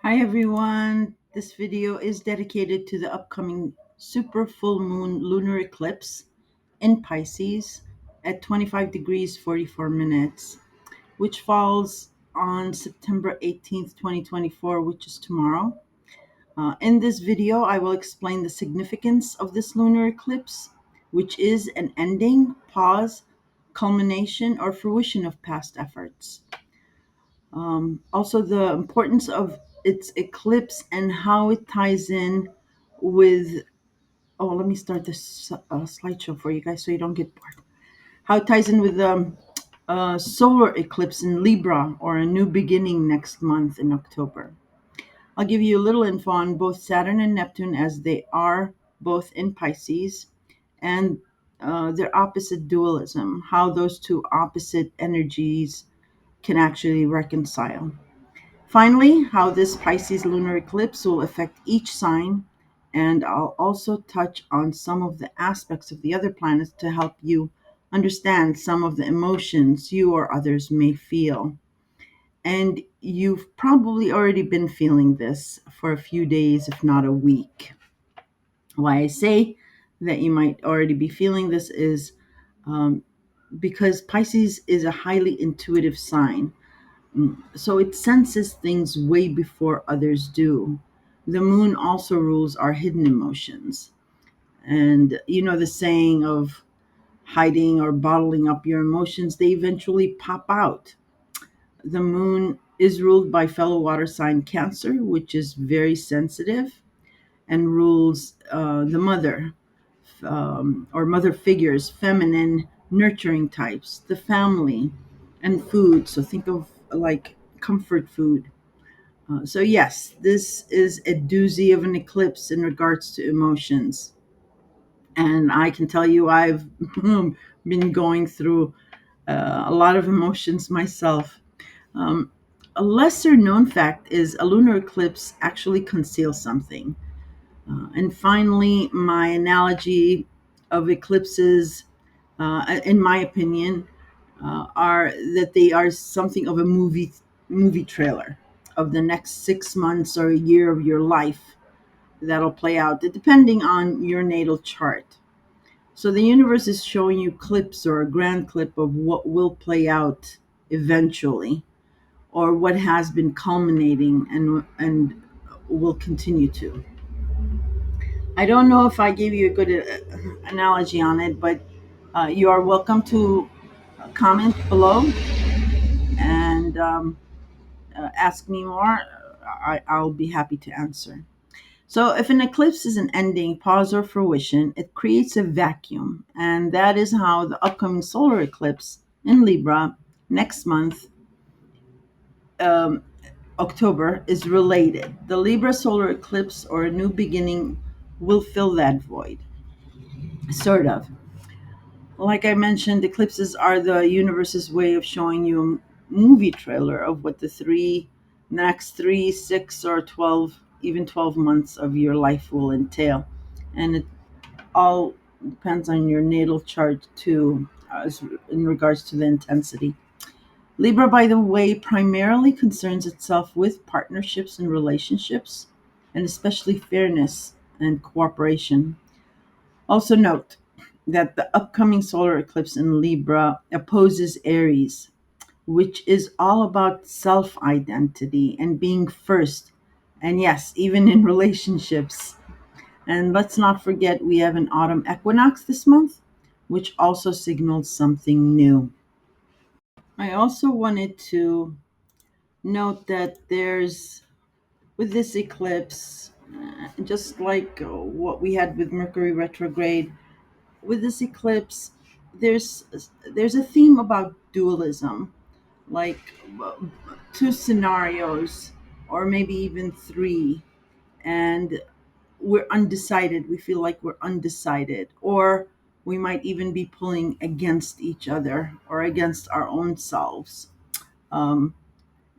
Hi everyone, this video is dedicated to the upcoming super full moon lunar eclipse in Pisces at 25 degrees 44 minutes, which falls on September 18th, 2024, which is tomorrow. In this video, I will explain the significance of this lunar eclipse, which is an ending, pause, culmination, or fruition of past efforts. Also, the importance of its eclipse and how it ties in with. Oh, let me start this slideshow for you guys so you don't get bored. How it ties in with the solar eclipse in Libra or a new beginning next month in October. I'll give you a little info on both Saturn and Neptune as they are both in Pisces and their opposite dualism, how those two opposite energies can actually reconcile. Finally, how this Pisces lunar eclipse will affect each sign, and I'll also touch on some of the aspects of the other planets to help you understand some of the emotions you or others may feel. And you've probably already been feeling this for a few days, if not a week. Why I say that you might already be feeling this is because Pisces is a highly intuitive sign. So it senses things way before others do. The moon also rules our hidden emotions. And you know the saying of hiding or bottling up your emotions, they eventually pop out. The moon is ruled by fellow water sign Cancer, which is very sensitive and rules the mother or mother figures, feminine, nurturing types, the family, and food. So think of like comfort food. So, yes, this is a doozy of an eclipse in regards to emotions. And I can tell you, I've been going through a lot of emotions myself. Um, a lesser known fact is a lunar eclipse actually conceals something. And finally, my analogy of eclipses, in my opinion, are that they are something of a movie trailer of the next 6 months or a year of your life that'll play out depending on your natal chart. So the universe is showing you clips or a grand clip of what will play out eventually or what has been culminating and will continue to. I don't know if I gave you a good analogy on it, but you are welcome to comment below and ask me more. I'll be happy to answer. So, if an eclipse is an ending, pause, or fruition, it creates a vacuum. And that is how the upcoming solar eclipse in Libra next month, um, October, is related. The Libra solar eclipse or a new beginning will fill that void, sort of. Like I mentioned, eclipses are the universe's way of showing you a movie trailer of what the next 3, 6, or 12, even 12 months of your life will entail. And it all depends on your natal chart too, as in regards to the intensity. Libra, by the way, primarily concerns itself with partnerships and relationships, and especially fairness and cooperation. Also, note that the upcoming solar eclipse in Libra opposes Aries, which is all about self identity and being first. And yes, even in relationships. And let's not forget, we have an autumn equinox this month, which also signals something new. I also wanted to note that with this eclipse, just like what we had with Mercury retrograde, with this eclipse, there's there's a theme about dualism, like uh, two scenarios, or maybe even three, and we're undecided. We feel like we're undecided, or we might even be pulling against each other or against our own selves um,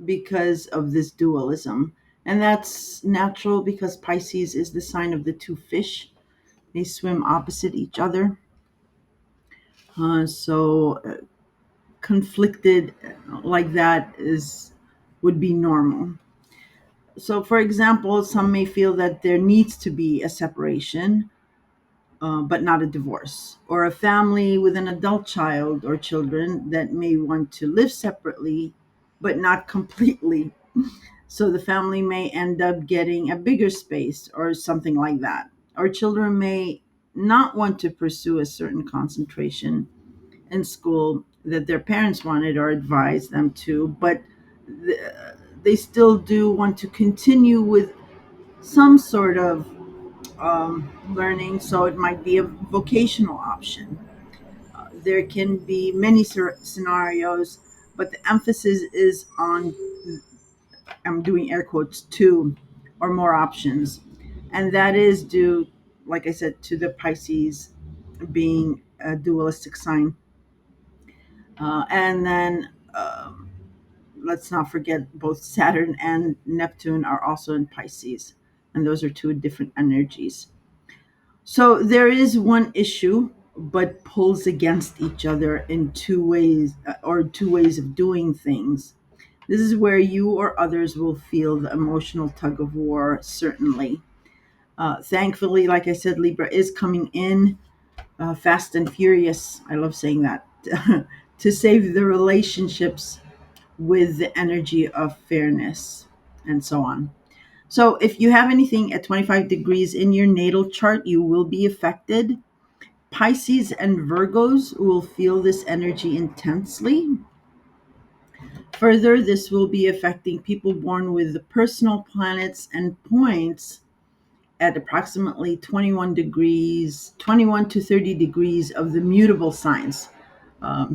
because of this dualism. And that's natural because Pisces is the sign of the two fish. They swim opposite each other. So conflicted like that is would be normal. So, for example, some may feel that there needs to be a separation, but not a divorce, or a family with an adult child or children that may want to live separately, but not completely. So the family may end up getting a bigger space or something like that. Or children may not want to pursue a certain concentration in school that their parents wanted or advised them to, but th- they still do want to continue with some sort of learning, so it might be a vocational option. There can be many scenarios, but the emphasis is on, I'm doing air quotes, two or more options. And that is due, like I said, to the Pisces being a dualistic sign. And then let's not forget both Saturn and Neptune are also in Pisces. And those are two different energies. So there is one issue, but pulls against each other in two ways, or two ways of doing things. This is where you or others will feel the emotional tug of war, certainly. Thankfully, like I said, Libra is coming in fast and furious. I love saying that. To save the relationships with the energy of fairness and so on. So, if you have anything at 25 degrees in your natal chart, you will be affected. Pisces and Virgos will feel this energy intensely. Further, this will be affecting people born with the personal planets and points at approximately 21 degrees, 21 to 30 degrees of the mutable signs,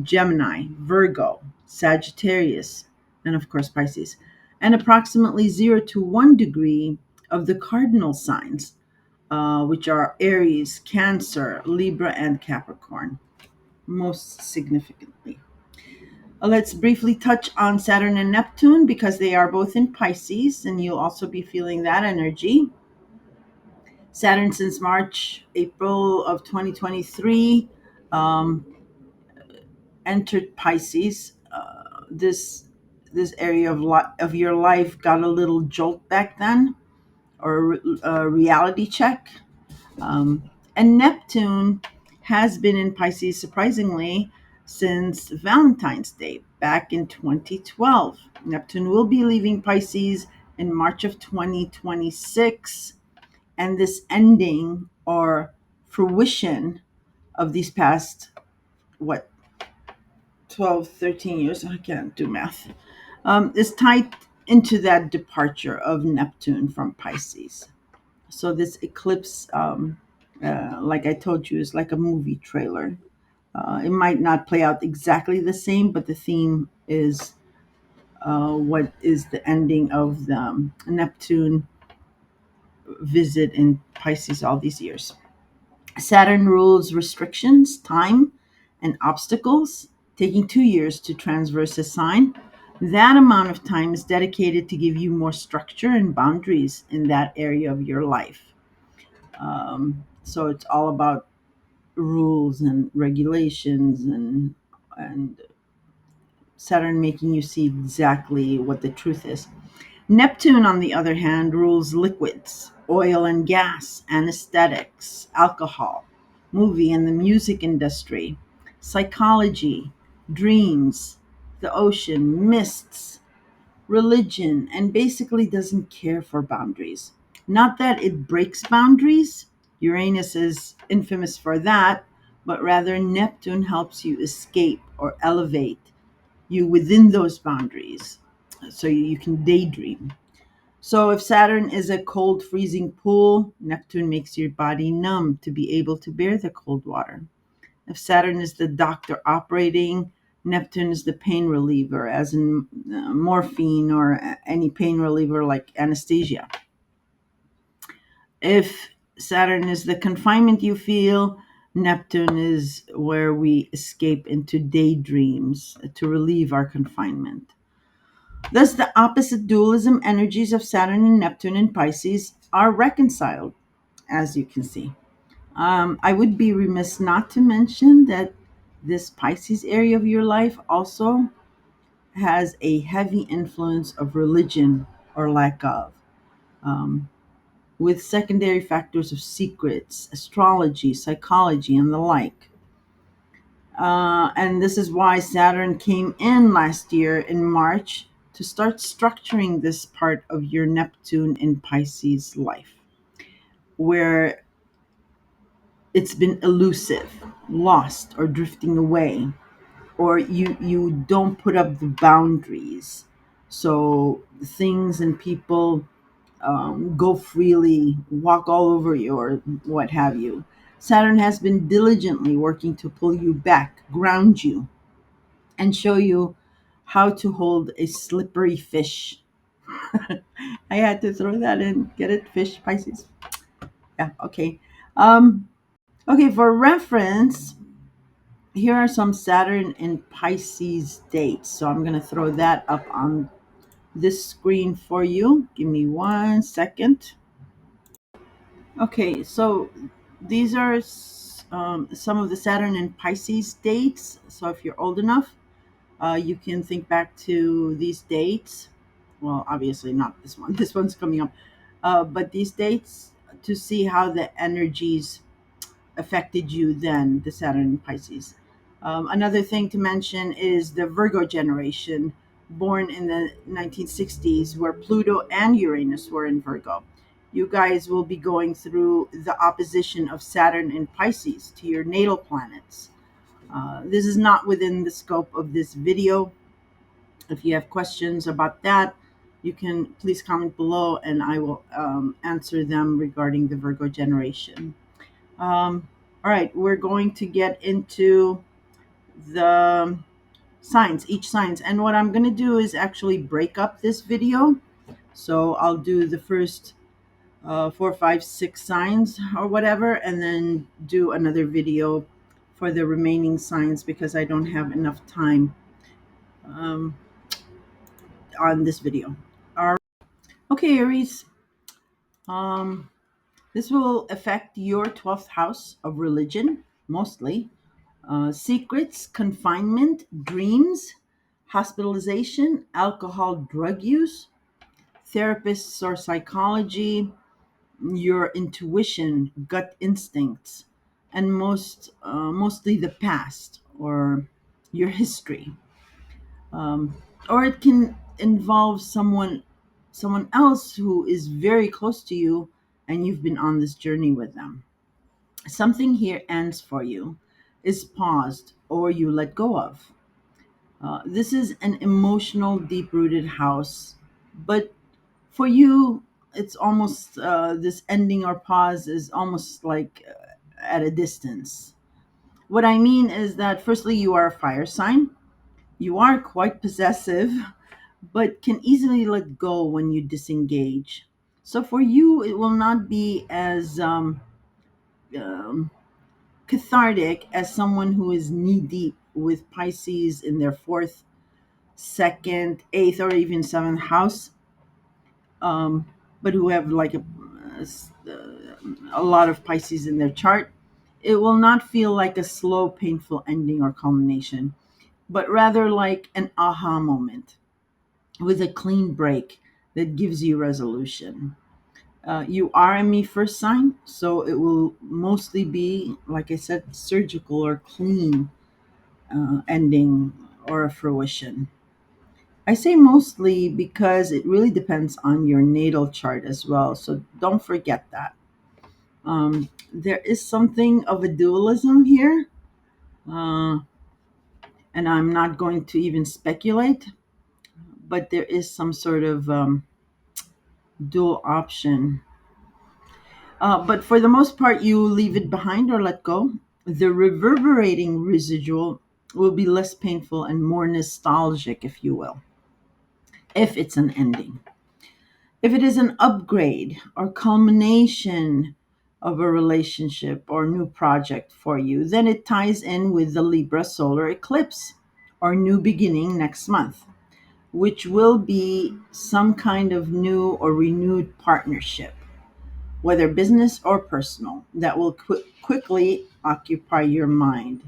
Gemini, Virgo, Sagittarius, and of course Pisces, and approximately 0 to 1 degree of the cardinal signs, which are Aries, Cancer, Libra, and Capricorn, most significantly. Let's briefly touch on Saturn and Neptune because they are both in Pisces, and you'll also be feeling that energy. Saturn, since March, April of 2023, um, entered Pisces. This area of your life got a little jolt back then, or a reality check. Um, and Neptune has been in Pisces, surprisingly, since Valentine's Day back in 2012. Neptune will be leaving Pisces in March of 2026. And this ending or fruition of these past, what, 12, 13 years, I can't do math, is tied into that departure of Neptune from Pisces. So this eclipse, like I told you, is like a movie trailer. It might not play out exactly the same, but the theme is what is the ending of the Neptune visit in Pisces all these years. Saturn rules restrictions, time, and obstacles, taking 2 years to transverse a sign. That amount of time is dedicated to give you more structure and boundaries in that area of your life. So it's all about rules and regulations, and Saturn making you see exactly what the truth is. Neptune, on the other hand, rules liquids, oil and gas, anesthetics, alcohol, movie and the music industry, psychology, dreams, the ocean, mists, religion, and basically doesn't care for boundaries. Not that it breaks boundaries, Uranus is infamous for that, but rather Neptune helps you escape or elevate you within those boundaries so you can daydream. So if Saturn is a cold, freezing pool, Neptune makes your body numb to be able to bear the cold water. If Saturn is the doctor operating, Neptune is the pain reliever, as in morphine or any pain reliever like anesthesia. If Saturn is the confinement you feel, Neptune is where we escape into daydreams to relieve our confinement. Thus, the opposite dualism energies of Saturn and Neptune in Pisces are reconciled, as you can see. I would be remiss not to mention that this Pisces area of your life also has a heavy influence of religion or lack of. um, with secondary factors of secrets, astrology, psychology, and the like. And this is why Saturn came in last year in March to start structuring this part of your Neptune in Pisces life, where it's been elusive, lost, or drifting away, or you don't put up the boundaries. So things and people go freely, walk all over you, or what have you. Saturn has been diligently working to pull you back, ground you, and show you how to hold a slippery fish. I had to throw that in. Get it? Fish, Pisces. Yeah, okay. Um, okay, for reference, here are some Saturn and Pisces dates. So I'm going to throw that up on this screen for you. Give me 1 second. Okay, so these are some of the Saturn and Pisces dates. So if you're old enough, you can think back to these dates. Well, obviously not this one. This one's coming up. But these dates to see how the energies affected you then, the Saturn and Pisces. Another thing to mention is the Virgo generation, born in the 1960s, where Pluto and Uranus were in Virgo. You guys will be going through the opposition of Saturn and Pisces to your natal planets. This is not within the scope of this video. If you have questions about that, you can please comment below and I will answer them regarding the Virgo generation. All right, we're going to get into the signs, each signs. And what I'm going to do is actually break up this video. So I'll do the first 4, 5, 6 signs or whatever, and then do another video for the remaining signs because I don't have enough time um, on this video. All right. Okay, Aries. Um, this will affect your 12th house of religion, mostly. Secrets, confinement, dreams, hospitalization, alcohol, drug use, therapists or psychology, your intuition, gut instincts, and mostly the past or your history. Or it can involve someone else who is very close to you and you've been on this journey with them. Something here ends for you, is paused, or you let go of. This is an emotional, deep rooted house, but for you, it's almost this ending or pause is almost like at a distance. What I mean is that, firstly, you are a fire sign. You are quite possessive, but can easily let go when you disengage. So for you, it will not be as um, cathartic as someone who is knee deep with Pisces in their fourth, second, eighth, or even seventh house, um, but who have like a lot of Pisces in their chart. It will not feel like a slow, painful ending or culmination, but rather like an aha moment with a clean break that gives you resolution. You are a me first sign, so it will mostly be, like I said, surgical or clean ending or a fruition. I say mostly because it really depends on your natal chart as well, so don't forget that. There is something of a dualism here, uh, and I'm not going to even speculate, but there is some sort of dual option. But for the most part, you leave it behind or let go. The reverberating residual will be less painful and more nostalgic, if you will, if it's an ending. If it is an upgrade or culmination of a relationship or new project for you, then it ties in with the Libra Solar Eclipse or new beginning next month, which will be some kind of new or renewed partnership, whether business or personal, that will quickly occupy your mind.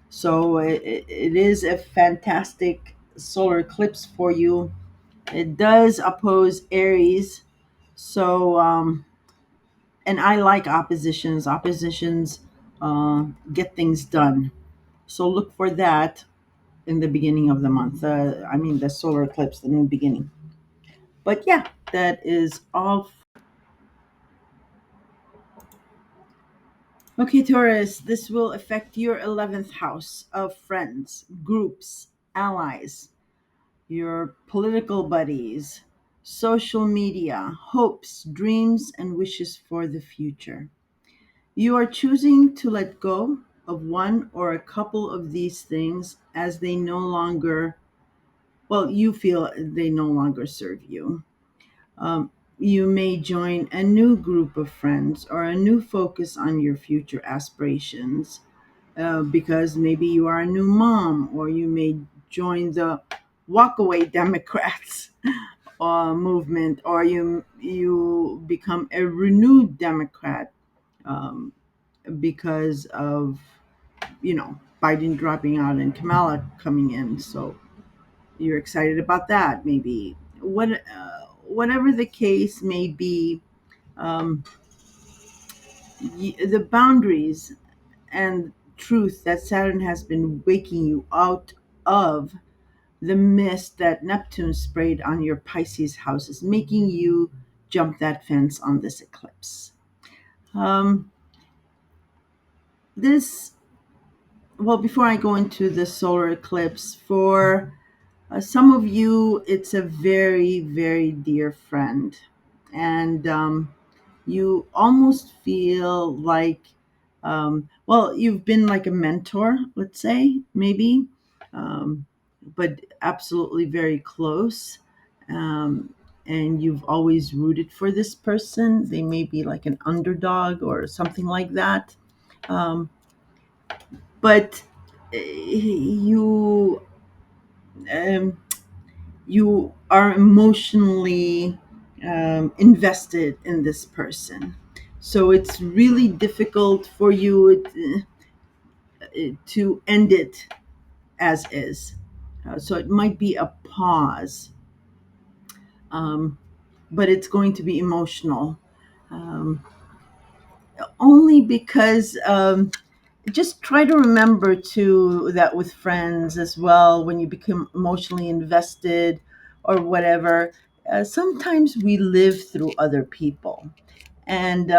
So it is a fantastic solar eclipse for you. It does oppose Aries, So and I like oppositions. Oppositions get things done. So look for that in the beginning of the month. I mean, the solar eclipse, the new beginning. But yeah, that is all. Okay, Taurus, this will affect your 11th house of friends, groups, allies, your political buddies, social media, hopes, dreams, and wishes for the future. You are choosing to let go of one or a couple of these things as they no longer, well, you feel they no longer serve you. You may join a new group of friends or a new focus on your future aspirations because maybe you are a new mom, or you may join the walkaway Democrats movement, or you become a renewed Democrat um, because of Biden dropping out and Kamala coming in. So you're excited about that, maybe. Whatever the case may be, um, the boundaries and truth that Saturn has been waking you out of, the mist that Neptune sprayed on your Pisces house, is making you jump that fence on this eclipse. Um, this, well, before I go into the solar eclipse, for some of you, it's a very, very dear friend. And you almost feel like, well, you've been like a mentor, let's say, maybe, um, but absolutely very close. Um, and you've always rooted for this person. They may be like an underdog or something like that. Um, but you um, you are emotionally invested in this person. So it's really difficult for you to end it as is. So it might be a pause, um, but it's going to be emotional. Um, Only because just try to remember to that with friends as well, when you become emotionally invested or whatever. Sometimes we live through other people, and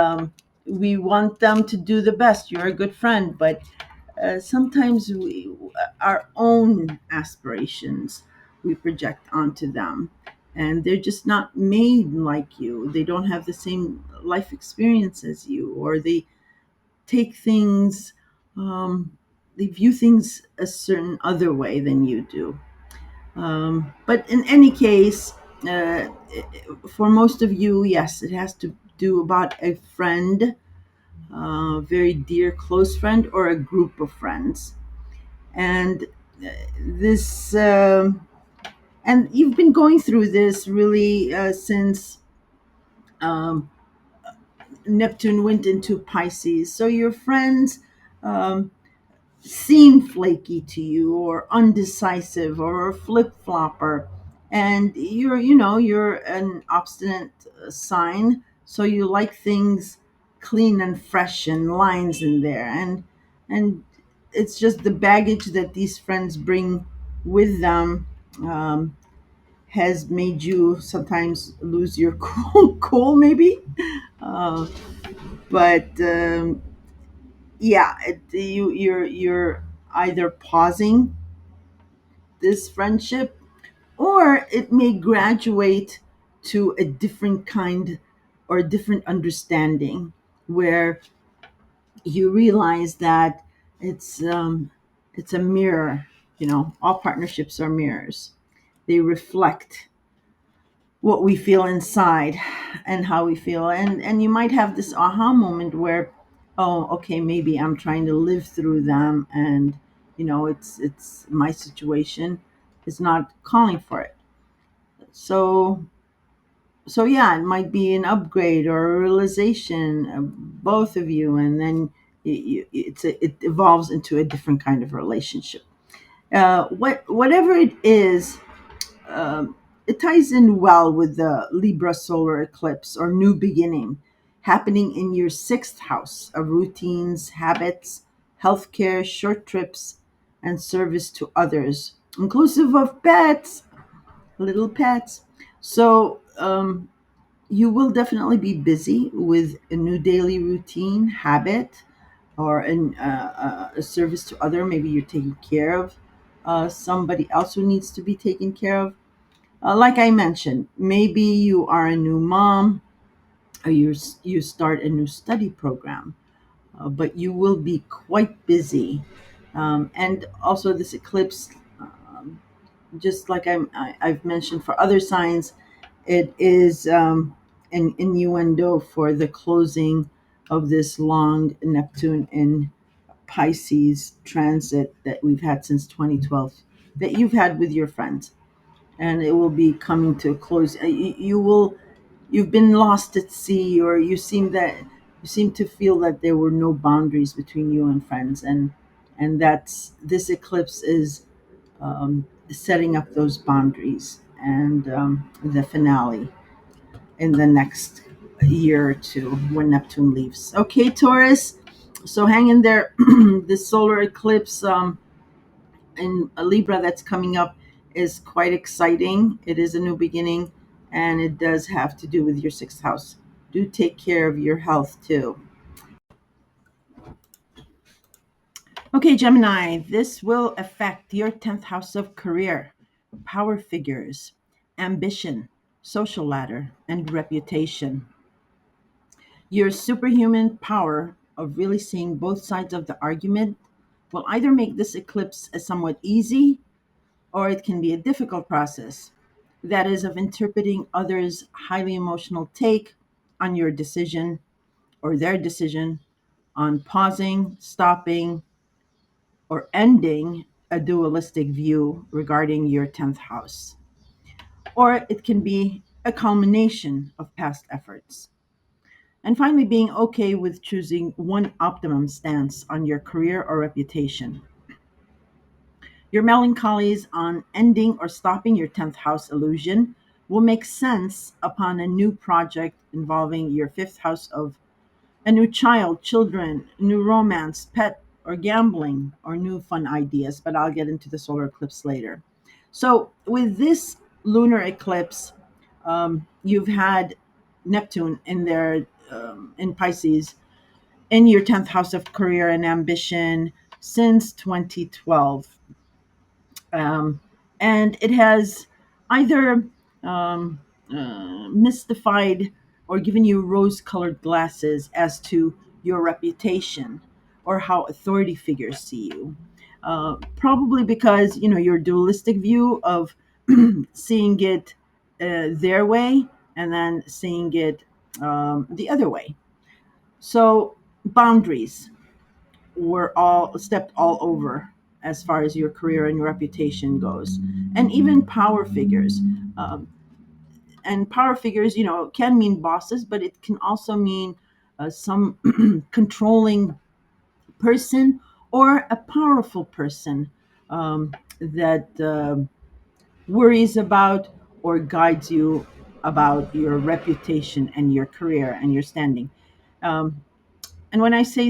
we want them to do the best. You're a good friend, but sometimes our own aspirations we project onto them, and they're just not made like you. They don't have the same life experience as you, or they take things, they view things a certain other way than you do. But in any case, for most of you, yes, it has to do about a friend, very dear, close friend, or a group of friends. And this, and you've been going through this really since um, Neptune went into Pisces. So your friends, um, seem flaky to you, or undecisive, or a flip flopper, and you're an obstinate sign, so you like things clean and fresh and lines in there, and it's just the baggage that these friends bring with them, um, has made you sometimes lose your cool maybe, uh, but yeah, you're either pausing this friendship, or it may graduate to a different kind or a different understanding, where you realize that it's a mirror. All partnerships are mirrors. They reflect what we feel inside and how we feel, and you might have this aha moment where, oh, okay, maybe I'm trying to live through them, and it's my situation is not calling for it. So so yeah, it might be an upgrade or a realization of both of you, and then it evolves into a different kind of relationship. Whatever it is, it ties in well with the Libra solar eclipse or new beginning happening in your sixth house of routines, habits, healthcare, short trips, and service to others, inclusive of pets, little pets. So, you will definitely be busy with a new daily routine, habit, or a service to other. Maybe you're taking care of somebody else who needs to be taken care of. Like I mentioned, maybe you are a new mom or you start a new study program, but you will be quite busy. And also, this eclipse, just like I've mentioned for other signs, it is an innuendo for the closing of this long Neptune in Pisces transit that we've had since 2012, that you've had with your friends, and it will be coming to a close. You've been lost at sea, or you seem to feel that there were no boundaries between you and friends, and that's this eclipse is setting up those boundaries, and the finale in the next year or two when Neptune leaves. Okay, Taurus. So hang in there. This solar eclipse in Libra that's coming up is quite exciting. It is a new beginning, and it does have to do with your sixth house. Do take care of your health too. Okay, Gemini, this will affect your 10th house of career, power figures, ambition, social ladder, and reputation. Your superhuman power of really seeing both sides of the argument will either make this eclipse a somewhat easy, or it can be a difficult process. That is, of interpreting others' highly emotional take on your decision or their decision, on pausing, stopping, or ending a dualistic view regarding your 10th house. Or it can be a culmination of past efforts. And finally, being okay with choosing one optimum stance on your career or reputation. Your melancholies on ending or stopping your 10th house illusion will make sense upon a new project involving your fifth house of a new child, children, new romance, pet, or gambling, or new fun ideas. But I'll get into the solar eclipse later. So, with this lunar eclipse, you've had Neptune in there in Pisces in your 10th house of career and ambition since 2012. um, and it has either um, mystified or given you rose-colored glasses as to your reputation or how authority figures see you. Probably because your dualistic view of seeing it their way and then seeing it the other way. So boundaries were all stepped all over as far as your career and your reputation goes, and even power figures. um, and power figures, can mean bosses, but it can also mean some controlling person or a powerful person that worries about or guides you about your reputation and your career and your standing. um, and when I say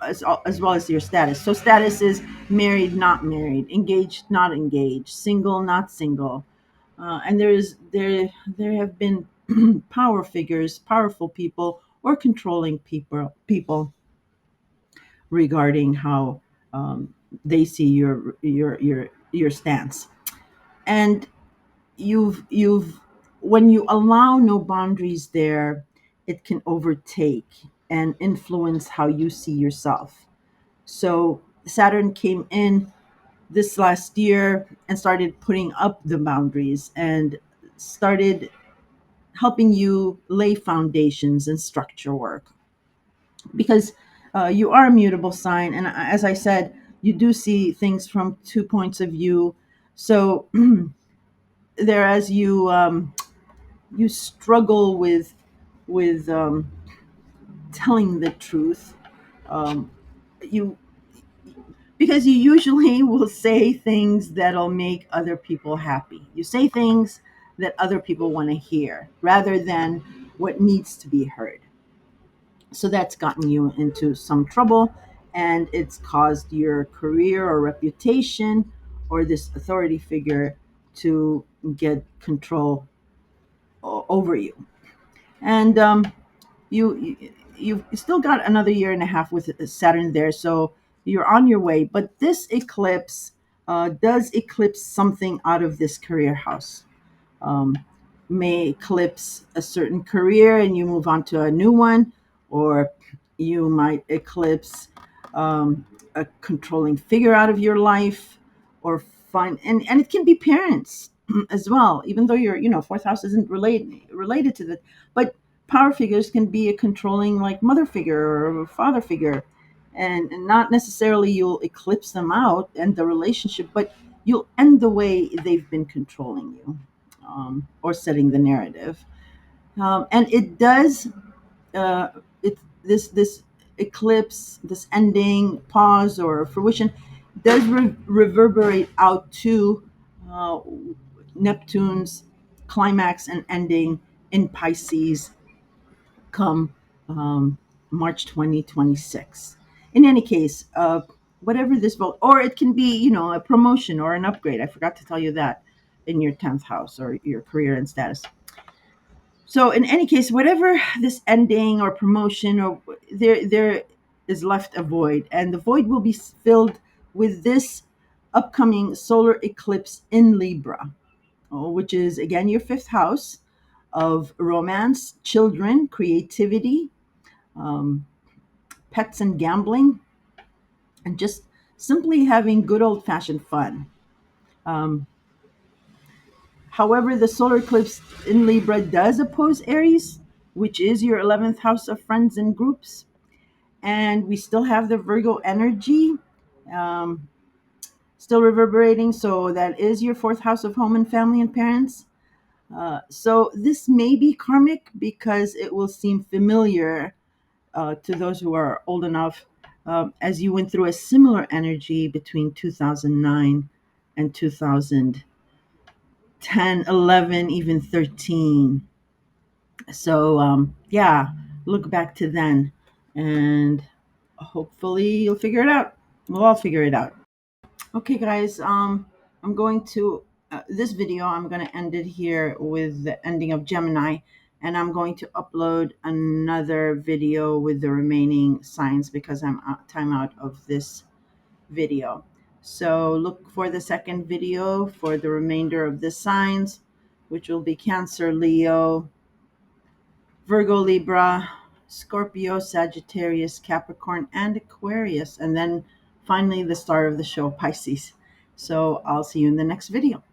as well as your status, so status is married, not married, engaged, not engaged, single, not single. And there have been power figures, powerful people, or controlling people regarding how they see your stance. And you've when you allow no boundaries there, it can overtake and influence how you see yourself. So Saturn came in this last year and started putting up the boundaries and started helping you lay foundations and structure work, because you are a mutable sign, and as I said, you do see things from two points of view. So there, as you struggle with telling the truth, um, you because you usually will say things that'll make other people happy. You say things that other people want to hear rather than what needs to be heard. So that's gotten you into some trouble, and it's caused your career or reputation or this authority figure to get control over you. And you you've still got another year and a half with Saturn there, so you're on your way. But this eclipse does eclipse something out of this career house. um, may eclipse a certain career and you move on to a new one, or you might eclipse a controlling figure out of your life, or find, and it can be parents as well, even though fourth house isn't related to that. But power figures can be a controlling, like, mother figure or father figure, and not necessarily you'll eclipse them out and the relationship, but you'll end the way they've been controlling you, or setting the narrative. And it does, uh, it this eclipse, this ending, pause, or fruition does reverberate out to uh, Neptune's climax and ending in Pisces come March 2026. In any case, whatever this vote, or it can be, a promotion or an upgrade. I forgot to tell you that in your 10th house, or your career and status. So in any case, whatever this ending or promotion, or there is left a void, and the void will be filled with this upcoming solar eclipse in Libra, which is again your fifth house of romance, children, creativity, um, pets and gambling, and just simply having good old fashioned fun. Um, However, the solar eclipse in Libra does oppose Aries, which is your 11th house of friends and groups. And we still have the Virgo energy um, still reverberating. So that is your fourth house of home and family and parents. So this may be karmic because it will seem familiar to those who are old enough, as you went through a similar energy between 2009 and 2010, 11, even 13. So, yeah, look back to then, and hopefully you'll figure it out. We'll all figure it out. Okay, guys, I'm going to, this video, I'm going to end it here with the ending of Gemini, and I'm going to upload another video with the remaining signs because I'm time out of this video. So look for the second video for the remainder of the signs, which will be Cancer, Leo, Virgo, Libra, Scorpio, Sagittarius, Capricorn, and Aquarius. And then finally, the star of the show, Pisces. So I'll see you in the next video.